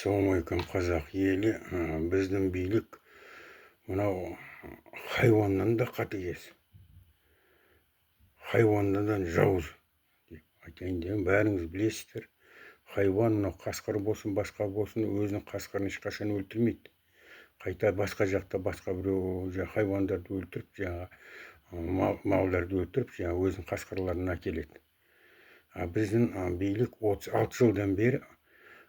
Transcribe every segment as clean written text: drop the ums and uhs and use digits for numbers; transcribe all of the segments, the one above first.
Ассалаумағалейкум қазақ елі. Біздің билік мынау хайуаннан да қатыгез, хайуаннан жауыз деп айтайын деп бәріңіз білесіздер. Хайуан мынау қасқыр болсын, басқа болсын, өзінің қасқырын ешқашан өлтірмейді. Қайта басқа жақта басқа біреу хайуандарды өлтіріп, малдарды өлтіріп, өзінің қасқырларын әкеледі. Біздің билік 36 жылдан бері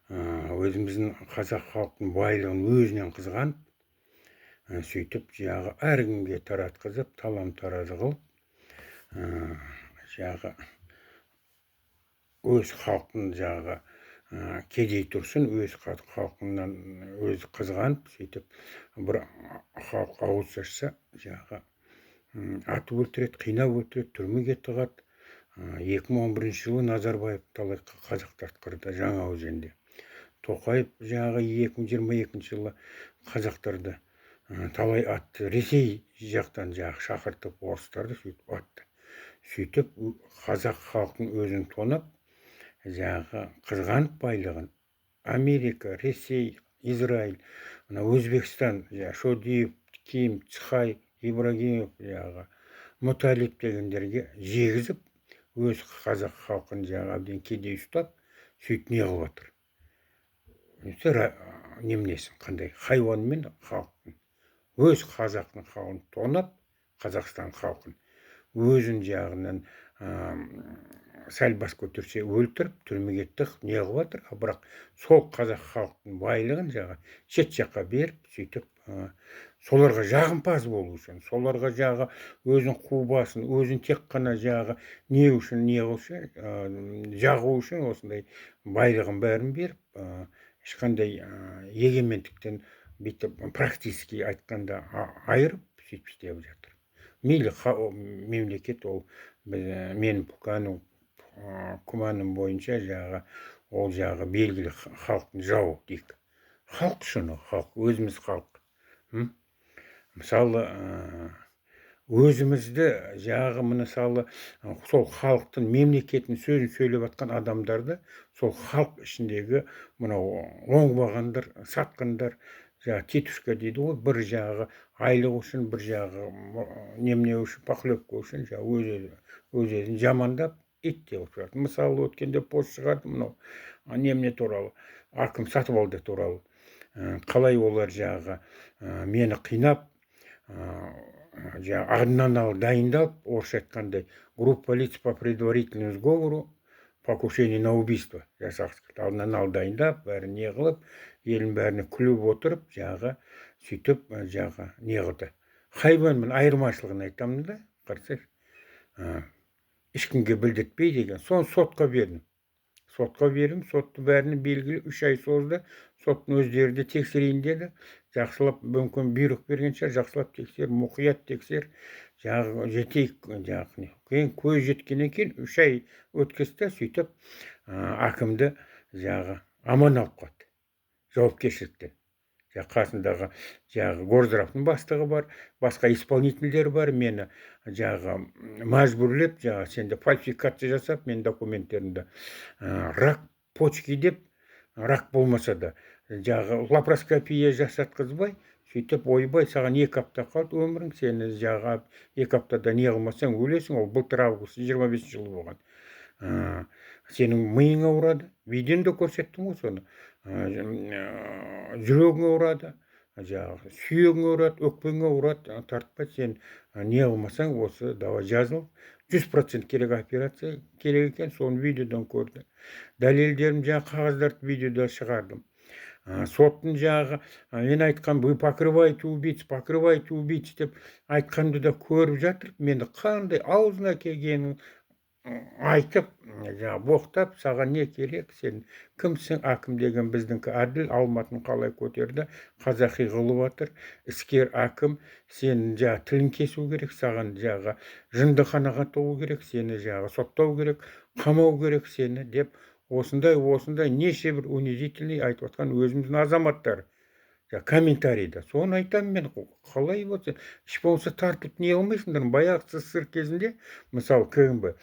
өзіміздің қазақ халқының байлығын өзінен қызғанып, сөйтіп әркімге таратқызып, талам-таражы қылып, өз халқын кедей тұрсын, өз халқынан өзі қызғанып, сөйтіп бір халық ауыз ашса, атып өлтіреді, қинап өлтіреді, түрмеге тығады. 2011 жылы Назарбаев талай қазақтарды қырды Жаңаөзенде. Тоқаев 2022 жылы қазақтарды талай атты. Ресей жақтан шақыртып орыстарды сөйтіп атты. Сөйтіп қазақ халқын өзін тонап, қызғанып байлығын Америка, Ресей, Израиль, Өзбекстан, Шодиев, Ким, Цхай, Ибрагимов, Мұталип дегендерге жегізіп, өз қазақ халқын әбден кедей ұстап, сөйтіп не қылып жатыр. Неменесін қандай хайуанмен халқын, өз қазақтың халқын тонап, Қазақстан халқын өзін жағынан сәл бас көтерсе өлтіріп, түрмеге тығып не қылып жатыр. Бірақ сол қазақ халқының байлығын шет жаққа беріп, сөйтіп соларға жағымпаз болу үшін, соларға өзін қу басын, өзін тек қана не үшін, жағу үшін осындай байлығын бәрін беріп, ешқандай егемендіктен бүйтіп практически айтқанда айырып, сөйтіп істеп жатыр. Мейлі мемлекет ол менің күмәнім бойынша ол белгілі халықтың жауы дейік. Халық үшін, халық, өзіміз халық. Мысалы, өзімізді мысалы сол халықтың мемлекетін сөзін сөйлеп жатқан адамдарды сол халық ішіндегі мынау оңбағандар, сатқандар, тетушка дейді ғой, бір айлық үшін, бір немене үшін, похлебка үшін өз-өзін жамандап, ит деп отырады. Мысалы, өткенде пост шығарды мынау немене туралы, Аким Сатыбалды туралы. Қалай олар мені қинап, алдынан ала дайындалып, орысша айтқандай, группа лиц по предварительному сговору, покушение на убийство жасағысы келді. Алдынан ала дайындап, бәрін не қылып, елін бәріне күліп отырып, сөйтіп не қылды. Хайуанмен айырмашылығын айтамын да, қарасайшы. Ешкімге білдіртпей деген. Соны сотқа бердім. Сотты бәріне белгілі 3 ай созды. Соттың өздері де тексерейін деді. Жақсылап, мүмкін бұйрық берген шығар, жақсылап тексер, мұқият тексер, жетейік, көз жеткеннен кейін 3 ай өткізді, сөйтіп Акимді аман алып қалды, жауапкершіліктен. Қасындағы горздравтың бастығы бар, басқа исполнительдер бар, мені мәжбүрлеп, сенде фальсификация жасап, мен документтерімді рак почки деп, рак болмаса да, лапароскопия жасатқызбай, сөйтіп ойбай, саған 2 апта қалды өмірің, сені 2 аптада не қылмасаң өлесің. Ол былтыр август 25 жылы болған. Сенің миың ауырады, видеода көрсеттім ғой соны. Жүрегің ауырады, сүйегің ауырады, өкпең ауырады, тартпай, сен не қылмасаң, осы давай жазылып, 100% керек операция керек екен, соны видеодан көрді. Дәлелдерім қағаздарды видеода шығардым. Соттың мен айтқан, вы покрывайте убийц деп айтқанды да көріп жатыр. Мені қандай аузына келгенін айтып, боқтап, саған не керек, сен кімсің? Аким деген біздіңкі әділ, Алматын қалай көтерді, қазақи қылып жатыр. Іскер Аким, сен тілін кесу керек, саған жындыханаға тоғу керек, сені соттау керек, қамау керек сені деп, осындай неше бір унизительный айтып жатқан өзіміздің азаматтар. комментарийда. Соны айтамын мен, қалай болса, іш болса тартылып не қылмайсыңдар. Баяғы СССР кезінде, мысалы КГБ,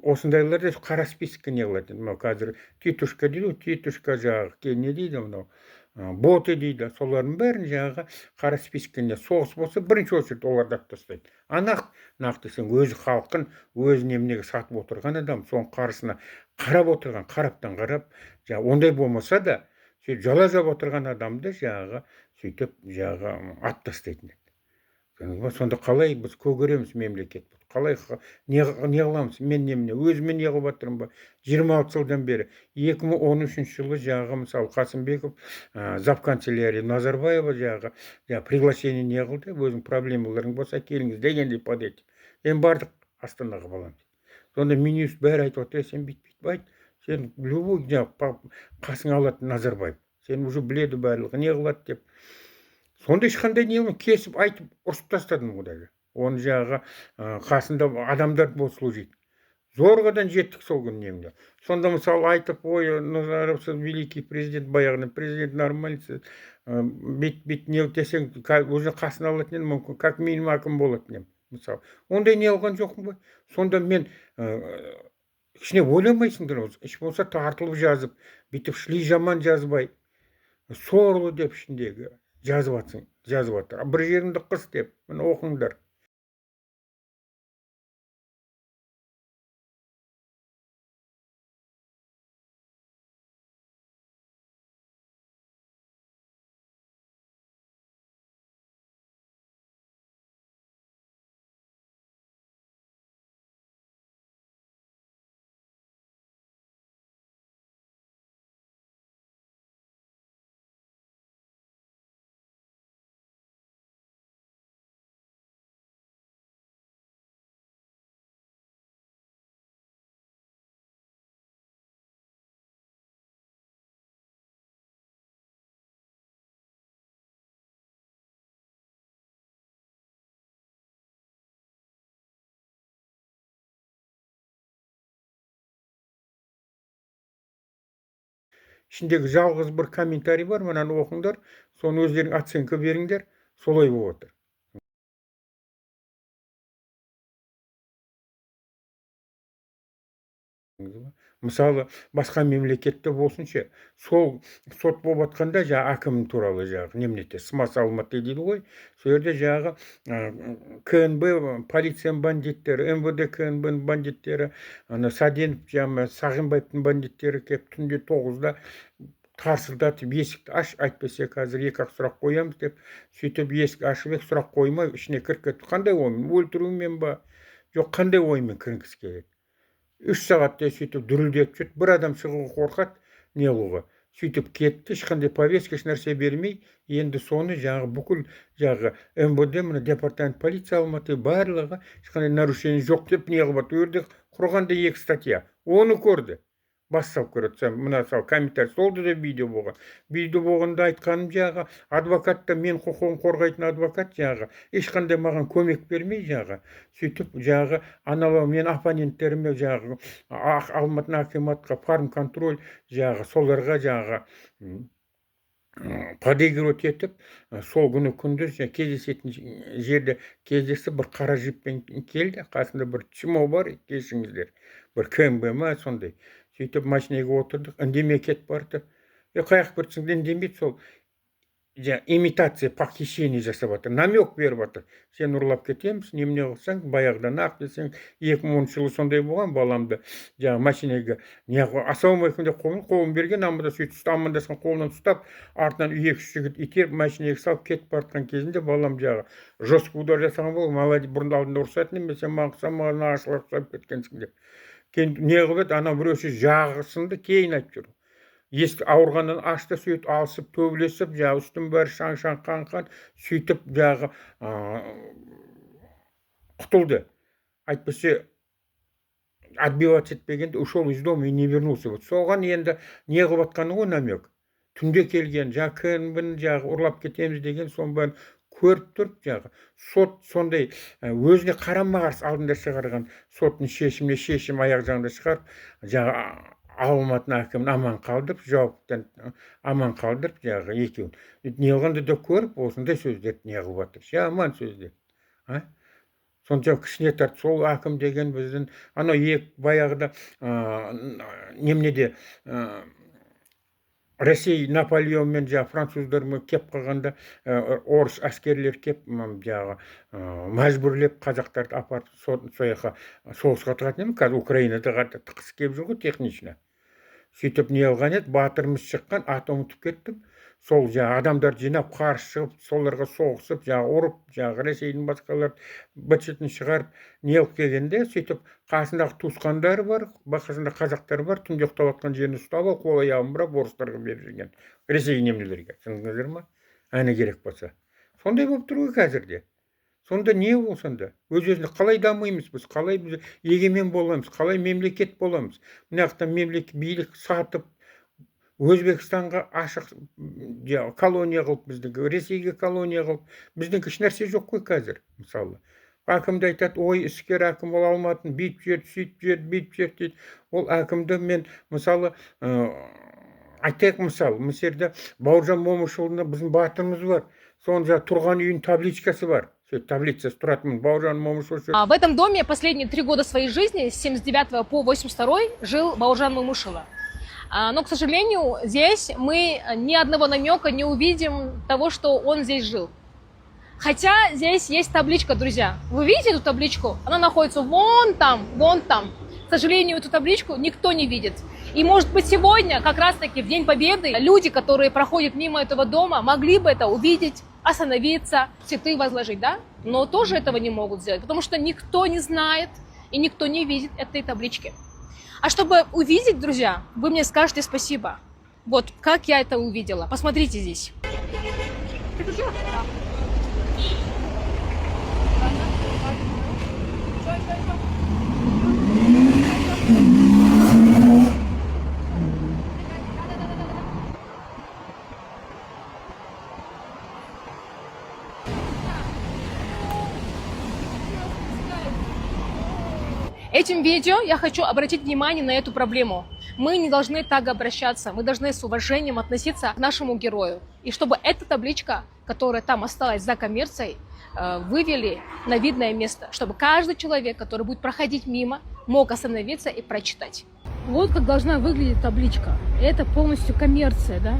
осындайларда қара списокке не қылады. Мынау қазір титушка дейді ғой, титушка жаңағы не дейді мынау, боты дейді. Солардың бәрін жаңағы қара спискке соғыс болса, бірінші очередь оларды алып тастайды. Нақты сен өзі халқын, өз неменеге сатып отырған адам, соның қарсысына қарап отырған, қараптан қарап, ондай болмаса да, сөйтіп жала жап отырған адамды сөйтіп ат тастайтын еді. Сонда қалай біз көгереміз мемлекет? Қалай не қыламыз? Мен немене өзіме не қылып жатырмын ба? 26 жылдан бері 2013 жылы мысалы Қасымбеков, завканцелярия Назарбаева приглашение не қылды, өзің проблемаларың болса келіңіз дегендей подетіп. Бардық Астанаға балам. Сонда министр бәрі айтып отыр, сен бүйтіп айт. Сен любой қасыңа алады Назарбаев. Сен уже біледі барлығы не қылады деп. Сонда ешқандай не кесіп айтып ұрысып тастадым құдайға. Оны қасында адамдар болып служить. Зорғадан жеттік сол күн немде. Сонда мысалы айтып, ой, Назаров, сіз великий президент, баяғыдан президент нормальсыз. Бит не десең, уже қасына алатын едім, мүмкін, как минимум әкім болатын едім. Мысалы, ондай не алған жоқпын ғой. Сонда мен ішіне ойламайсыңдар, іш болса тартылып жазып, бүйтіп шли жаман жазбай, сорлы деп ішіндегі жазып жатыр. Бір жерімді қыс деп, міне оқыңдар. Ішіндегі жалғыз бір комментарий бар, мынаны оқыңдар, соны өздерің оценка беріңдер, солай болып отыр. Мысалы, басқа мемлекетте болсыншы, сол сот болып жатқанда әкім туралы немене СМАС Алматы дейді ғой, сол жерде КНБ полицияның бандиттері, МВД КНБ бандиттері, Саденов, Сағынбаевтың бандиттері келіп түнде 9-да тарсылдатып есікті аш, айтпесе қазір 2-ақ сұрақ қоямыз деп, сөйтіп есік ашып ек, сұрақ қоймай, ішіне кіріп кетті. Қандай оймен? Өлтірумен ба? Жоқ, қандай оймен кіргісі келеді? 3 сағатта сөйтіп дүрілдеп жүрді. Бір адам шығуға қорқады, не қылуға. Сөйтіп кетті, ешқандай повестка, ешнәрсе бермей, енді соны бүкіл МВД, мына департамент полиция Алматы барлығы ешқандай нарушение жоқ деп не қылып жатыр. Өрде құрғанда 2 статья. Оны көрді. Бас салып көреді. Мына комментарий солды да видео болған. Видео болғанда айтқаным адвокатта, мен құқығын қорғайтын адвокат ешқандай маған көмек бермей сөйтіп аналау мен оппоненттеріме Алматы акиматқа фарм контроль соларға подыгрывать етіп, сол күні күндіз кездесетін жерде кездесіп, бір қара жиппен келді, қасында бір чмо бар, кешіңіздер, бір КМБ ма сондай. Сөйтіп машинаға отырдық, үндемей кетіп барды. Қаяқ біртсің, үндемейді, сол имитация похищение жасап жатыр, намек беріп жатыр. Сен ұрлап кетеміз, немене қылсаң, баяғыдан ақ десең, 2010 жылы сондай болған, баламды машинаға ассалаумағалейкум деп қолын берген, аманда сөйтіп амандасқан қолынан ұстап, артынан 2-3 жігіт итеріп машинаға салып кетіп бартқан кезінде балам жестко удар жасаған бол, молодец, бұрын алдында ұрсатын емес, сен маған ұқсап, маған ашылып ұқсап кеткенсің деп. Кейін не қылып еді, ана біреусі жағысынды кейін айтып жүр. Есік ауырғаннан ашты, сөйтіп алысып, төбелесіп, үстім бәрі шаң-шаң қанқан, сөйтіп құтылды. Айтпесе, отбиваться етпегенде, ушел из дома и не вернулся. Соған енді не қылып жатқаны ғой намек. Түнде келген, КНБ-ні ұрлап кетеміз деген, соның бәрін көріп тұрып, сот сондай өзіне қарама қарсы алдында шығарған соттың шешім аяқ жағында шығарып, Алматын әкімін аман қалдырып, жауаптан аман қалдырып, жаңағы екеуін. Неғылғанда да көріп, осындай сөздерді неғылып жатыр. Жаман сөздер. Сонша кішіне тарт, сол әкім деген біздің, анау баяғыда немнеде Россия Наполеонмен француздармен кеп қалғанда орыс әскерлер кеп жаңағы мәжбүрлеп қазақтарды апарып сояққа соғысқа тығатын емес. Қазір Украинада тықыс келіп жүр ғой технично. Сөйтіп не алған еді, батырымыз шыққан, аты ұмытып кеттім. Сол адамдар жинап қарсы шығып, соларға соғысып, ұрып, Ресейдің басқалар быт-шытын шығарып, не алып келгенде, сөйтіп қасындағы туысқандары бар, қасында қазақтар бар, түнде ұйықтап жатқан жерін ұстап алып, қол аяғын бұрап орыстарға беріп жүрген. Ресей немелерге. Түсіндіңіздер ме? Әне керек болса. Сондай болып тұр ғой қазірде. Сонда не ол сонда? Өз-өзіне қалай дамимыз біз, қалай біз егемен боламыз, қалай мемлекет боламыз? Мына жақтан мемлекет билік сатып, Өзбекстанға ашық колония қылып біздікі, Ресейге колония қылып, біздің еш нәрсе жоқ қой қазір, мысалы. Әкімді айтады, ой, іскер әкім бола алмадым, бүйтіп жүрді, сөйтіп жүрді, бүйтіп жүрді дейді. Ол әкімді мен, мысалы, айтайық мысалы, мысерде Бауыржан Момышұлына біздің батырымыз бар. Соның тұрған үйінің табличкасы бар. Таблицасы тұратын Бауыржан Момышұлы. В этом доме последние 3 года своей жизни, с 79 по 82 жил Бауыржан Момышұлы. Но, к сожалению, здесь мы ни одного намека не увидим того, что он здесь жил. Хотя здесь есть табличка, друзья. Вы видите эту табличку? Она находится вон там, вон там. К сожалению, эту табличку никто не видит. И, может быть, сегодня, как раз-таки в День Победы, люди, которые проходят мимо этого дома, могли бы это увидеть, остановиться, цветы возложить, да? Но тоже этого не могут сделать, потому что никто не знает и никто не видит этой таблички. А чтобы увидеть, друзья, вы мне скажете спасибо. Вот как я это увидела. Посмотрите здесь. Этим видео я хочу обратить внимание на эту проблему. Мы не должны так обращаться, мы должны с уважением относиться к нашему герою. И чтобы эта табличка, которая там осталась за коммерцией, вывели на видное место, чтобы каждый человек, который будет проходить мимо, мог остановиться и прочитать. Вот как должна выглядеть табличка. Это полностью коммерция, да?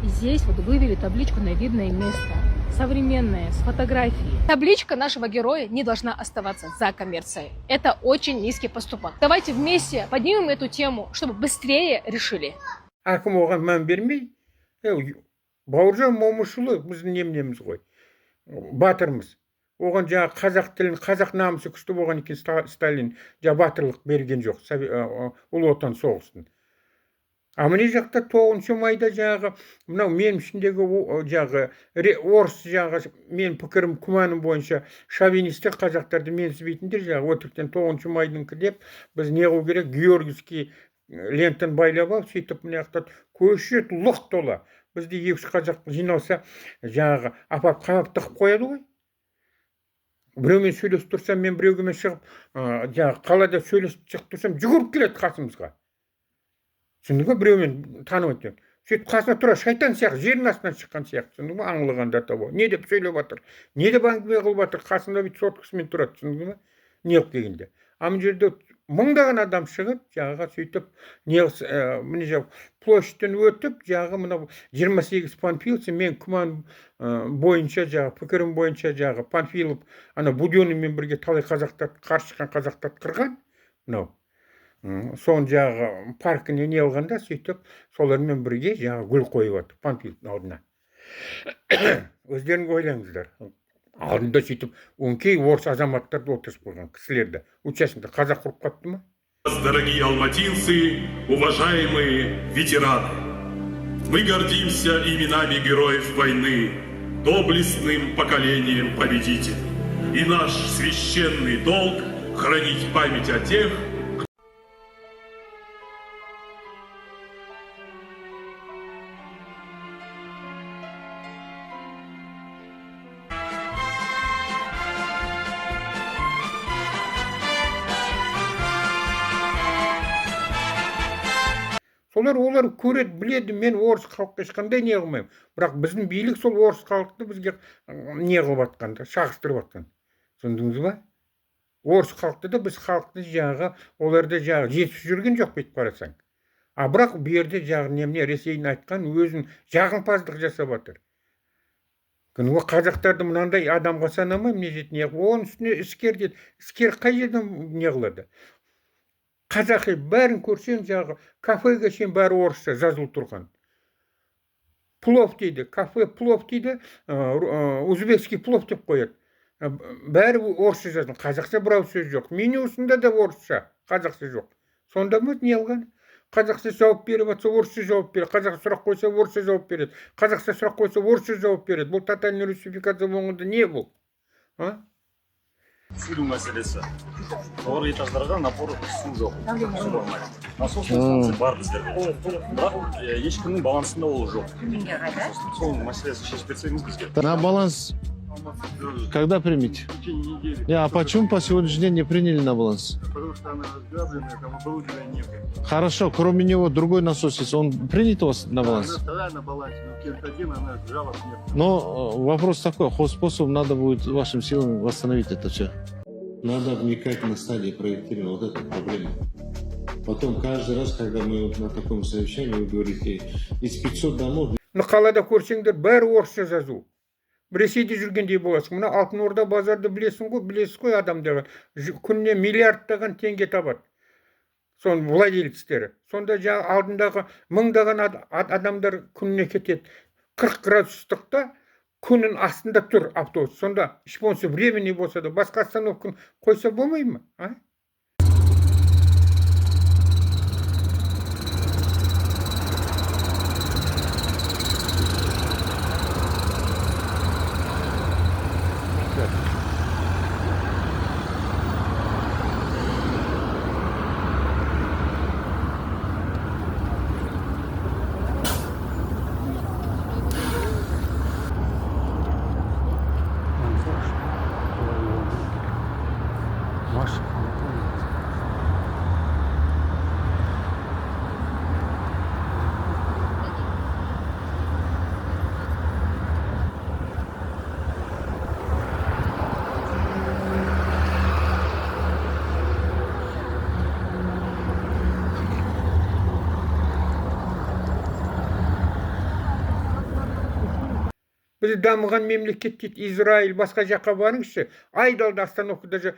И здесь вот вывели табличку на видное место. Современная, с фотографией. Табличка нашего героя не должна оставаться за коммерцией. Это очень низкий поступок. Давайте вместе поднимем эту тему, чтобы быстрее решили. Әкім оған мән бермей, Бауыржан Момышұлы біздің немнеміз ғой, батырмыз. Оған қазақ тілін, қазақ намысы күшті болған екен Сталин батырлық берген жоқ, ұлы отан соғыстың. А міне жақта 9 майда мынау мен ішіндегі орыс мен пікірім күмәнім бойынша шовинистік қазақтарды менсінбейтіндер өтіріктен 9 майдың деп біз не қылу керек, Георгиевский лентаны байлап алып, сөйтіп мына жақта көшет лық тола. Бізде 200 қазақ жиналса апап қамап тығып қояды ғой. Біреумен сөйлесіп тұрсам, мен біреуге шығып, қалада сөйлесіп шығып тұрсам, жүгіріп келеді қасымызға. Түсіндің бе, біреумен танып өткен. Сөйтіп қасына тұра, шайтан сияқты, жердің астынан шыққан сияқты, түсіндің бе, аңлығанда табу. Не деп сөйлеп жатыр, не деп әңгіме қылып жатыр, қасында бүйтіп соткасымен тұрады, түсіндің бе, не қылып келгенде. Ана жерде мыңдаған адам шығып, сөйтіп, міне площадьтен өтіп, мынау 28 Панфиловцы, мен күмән бойынша, пікірім бойынша, Панфилов, ана Буденныймен бірге талай қазақтар, қарсы шыққан қазақтар қырған, мынау. Соң паркіне не алғанда, сөйтіп, солармен бірге гүл қойып отыр, Панфиловтың алдына. Өздерің ойлаңыздар. Алдында сөйтіп, өңкей орыс азаматтарды отырып қойған кісілерді. Участникті қазақ құрып қапты ма? Дорогие алматинцы, уважаемые ветераны, мы гордимся именами героев войны, доблестным поколением победителей. И наш священный долг – хранить память о тех, олар көреді, біледі, мен орыс халыққа ешқандай не қылмаймын. Бірақ біздің билік сол орыс халықты бізге не қылып жатқан, шағыстырып жатқан. Түсіндіңіз ба? Орыс халықты да біз халықты жағы, оларды жағы жетіп жүрген жоқ бүйтіп қарасаң. Бірақ бұл жерде жағы немене Ресейдің айтқан өзін жағымпаздық жасап жатыр. Күні қазақтарды мынандай адамға санамаймын, не жетіне, оның үстіне іскер дейді. Іскер қай жерден не қылады? Қазақи бәрін көрсең жағы кафеге шейін бәрі орысша жазылып тұрған. Плов дейді, кафе плов дейді, узбекский плов деп қояды. Бәрі орысша жазылған, қазақша бір ауыз сөз жоқ. Менюсында да орысша, қазақша жоқ. Сонда ма не алған? Қазақша жауап беріп жатса орысша жауап береді, қазақша сұрақ қойса орысша жауап береді, қазақша сұрақ қойса орысша жауап береді. Бұл тотальный русификация болғанда не бұл? Су мәселесі. Жоғары этаждарға напор су жоқ. Су болмайды. Насостық станция бар біздерде. Бірақ ешкімнің балансында ол жоқ. Сол мәселесін шешіп берсеңіз бізге. На баланс когда примете? В течение недели. А почему по сегодняшний день не приняли на баланс? Потому что она разграбленная, там оборудования нет. Хорошо, кроме него другой насос есть. Он принят у вас на баланс? Она вторая на балансе, но Кент-1, она жалоб нет. Но вопрос такой, хозспособ надо будет вашим силам восстановить это все. Надо вникать на стадии проектирования, вот эта проблема. Потом каждый раз, когда мы на таком совещании, вы говорите, из 500 домов... Қалада көрсеңдер бәрі орысша жазу. Ресейде жүргендей боласың. Мына Алтын Орда базарды білесіз ғой адамдағы. Күніне миллиардтаған теңге табады. Сон владельцтері. Сонда жаңа алдындағы мыңдаған адамдар күніне кетеді. 40 градус ыстықта күннің астында тұр автобус. Сонда ешболмаса времени болса да басқа остановканы қойса болмай ма? Біз дамыған мемлекет дейді, Израиль, басқа жаққа барыңызшы, айдалды остановкада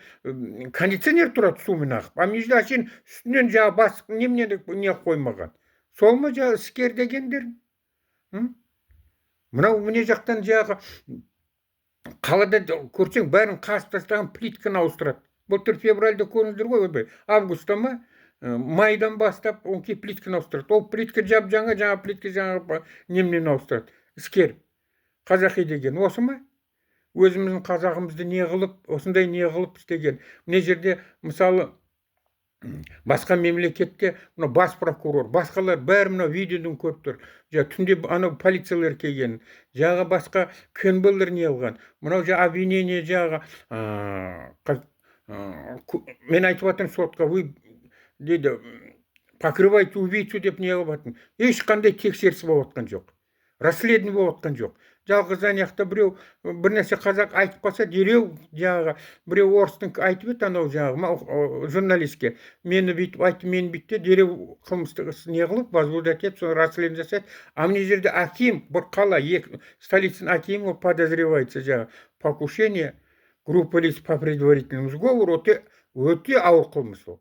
кондиционер тұрады сумен ағып. А между әшейін үстінен жағы басық не қоймаған. Сол ма жағы іскер дегендер? Мынау міне жақтан жағы қалада көрсең бәрін қасып тастаған плитканы ауыстырады. Былтыр февральда көріңіздер ғой, августта ма, майдан бастап онке плитканы ауыстырады. Ол плитка жаңа плитка жаңа немнен ауыстырады. Іскер. Қазақи деген осы ма? Өзіміздің қазағымызды не қылып, осындай не қылып істеген. Міне жерде, мысалы, басқа мемлекетте бас прокурор, басқалар бәрі мына видеодан көріп тұр. Түнде полициялар келген, жағы басқа кенбелер не алған. Мынау обвинение жағы, мен айтып жатырмын сотқа, вы дейді, покрывайте убийцу деп не қылып жатырмын. Ешқандай тексеріс болып жатқан жоқ. Расследование болып жатқан жоқ. Жалғыз аяқта біреу бір нәрсе қазақ айтып қалса, дереу жағы біреу орыстың айтып еді, анау жағы журналистке, мені бүйтіп айтты, мені бүйтті, дереу қылмыстық іс не қылып, возбуждать етіп, соны расследование жасайды. А мына жерде Аким, бір қала, столицын Аким, ол подозревается жағы покушение, группа лиц по предварительному сговору, өте ауыр қылмыс ол.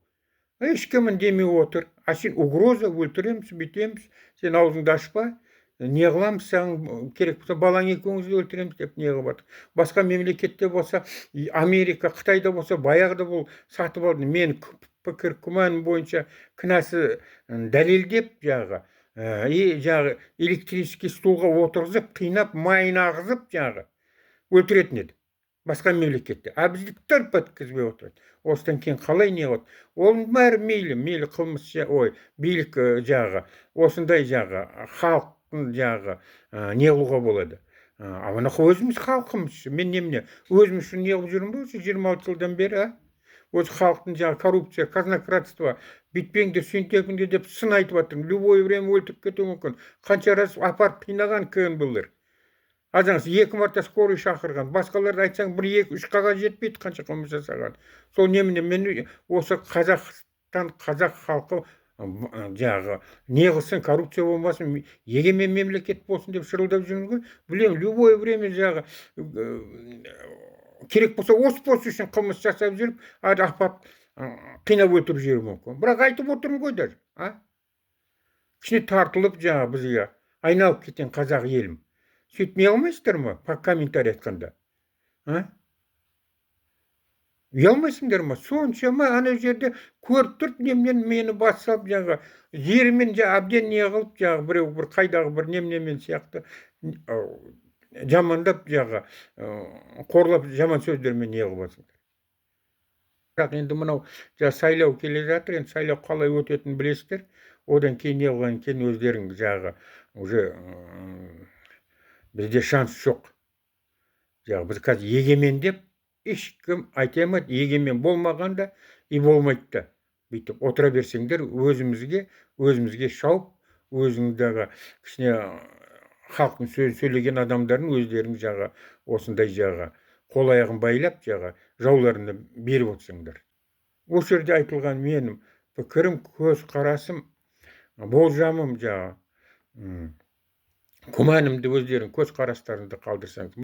Ешкім демей отыр. А сен угроза, өлтіреміз, бүйтеміз, сен аузыңды ашпа. Не қыламыз, саған керек болса, балаң екеуіңізді өлтіреміз деп не қылып жатыр. Басқа мемлекетте болса, Америка, Қытайда болса, баяғыда бұл сатып алды. Мен пікір күмән бойынша кінәсі дәлелдеп жағы, электрический стулға отырғызып, қинап, майын ағызып жағы өлтіретін еді. Басқа мемлекетте. А бізді тырп еткізбей отырады. Осыдан кейін қалай не болады? Оның бәрі мейлі қылмыс, билік жағы, осындай жағы, халық жағы не қылуға болады. Ана өзіміз халқымыз, мен немене, өзіміз үшін не қылып жүрмін бе, 26 жылдан бері, өзі халықтың жаңағы коррупция, казнократство, бүйтпеңдер, сөйтпеңдер деп сын айтып жатыр. Любой время өлтіріп кетуі мүмкін. Қанша раз апарып қинаған көн бұлар. Азаңыз 2 марта скорый шақырған. Басқаларды айтсаң 1-2-3 қағаз жетпейді қанша қылмыс жасаған. Сол немене мен осы Қазақстан, қазақ халқы жаңағы не қылсын, коррупция болмасын, егемен мемлекет болсын деп шырылдап жүрміз ғой. Білем, любой время жаңағы керек болса осы пост үшін қылмыс жасап жүріп, апарып қинап өлтіріп жіберуі мүмкін. Бірақ айтып отырмын ғой даже, кішкене тартылып жаңағы бізге айналып кеткен қазақ елім. Сөйтмей алмайсыздар ма? Комментарий айтқанда. Ұялмайсыңдар ма? Соншама ана жерде көріп тұрып немнен мені басып жаңағы жерімен әбден не қылып жаңағы біреу бір қайдағы бір немнемен сияқты жамандап жаңағы қорлап жаман сөздермен не қылып жатсыңдар. Бірақ енді мынау сайлау келе жатыр, енді сайлау қалай өтетінін білесіздер. Одан кейін не қылған кейін өздерің жаңағы уже бізде шанс жоқ. Жаңағы біз қазір егемен деп ешкім айта алмайды. Егемен болмағанда и болмайды да. Бүйтіп отыра берсеңдер өзімізге шауып, өзіңдегі кішкене халықтың сөйлеген адамдарын өздерің жағы осындай жағы қол аяғын байлап жағы жауларына беріп отырсыңдар. Осы жерде айтылған менің пікірім, көзқарасым, болжамым жағы күмәнімді өздерің көзқарастарыңды қалдырсаңыз.